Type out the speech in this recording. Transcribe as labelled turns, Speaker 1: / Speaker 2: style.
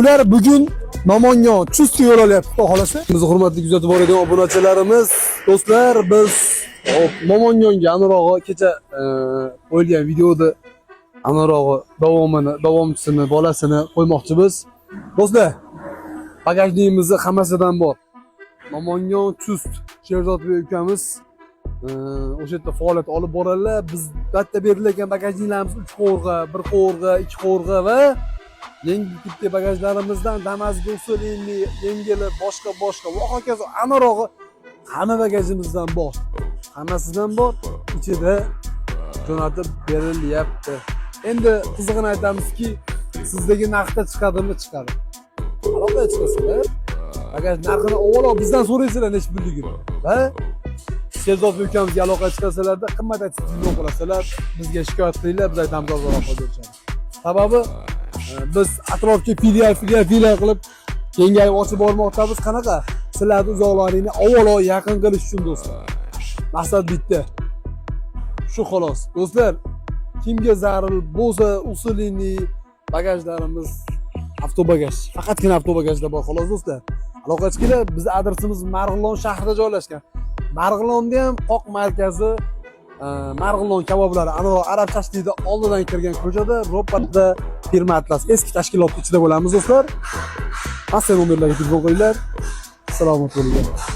Speaker 1: Bular bugun Namangan Chust yo'l olyapti, xudo xolasa. Biz hurmatli kuzatib boradigan obunachilarimiz, do'stlar, biz Namanganga anarog'i kecha qo'yilgan videoda anarog'i davomchisini, bolasini qo'ymoqchimiz. Do'stlar, bagajligimizni hammasidan bor. Namangan Chust Sherzodbek ukamiz o'sha yerda faoliyat olib boradilar. Biz bitta berilgan bagajliklarimiz 3 qo'rg'a, 1 qo'rg'a, 2 qo'rg'a va yangi tipli bagajlarimizdan Damas'ga usulli, yengili, boshqa va hokazo anarog'i hamma bagajimizdan bor. Hammasidan bor. Ichida jo'natib berilyapti. Endi qizig'ini aytamizki, sizdagi narxda chiqadimi, chiqadi. Aloqa chiqasizlar. Bagaj narxini avvalo bizdan so'raysizlar nech pulligini. Va Sherzodbek ukamizga aloqa chiqasalarda qimmat aytib telefon qilasizlar, bizga shikoyat qilinglar, biz aytamiz ozroq berishamiz. Sababi biz atrofga filial qilib kengayib ochib bormoqdamiz. Qanaqa? Sizlarning uzoqlaringni avvalo yaqin qilish uchun do'stlar. Maqsad bitta. Shu xolos. Do'stlar, kimga zarur bo'lsa usulli bagajlarimiz avtobagaj. Faqatgina avtobagajda bor xolos do'stlar. Aloqa qilinglar. Bizning adresimiz Marg'ilon shahrida joylashgan. Marg'ilonda ham qoq markazi Marg'ilon kaboblari arabchashlikda oldidan kirgan ko'chada ro'parda firma Atlas eski tashkilot ichida bo'lamiz do'stlar. Asl nomerlarga telefon qilinglar. Assalomu alaykum.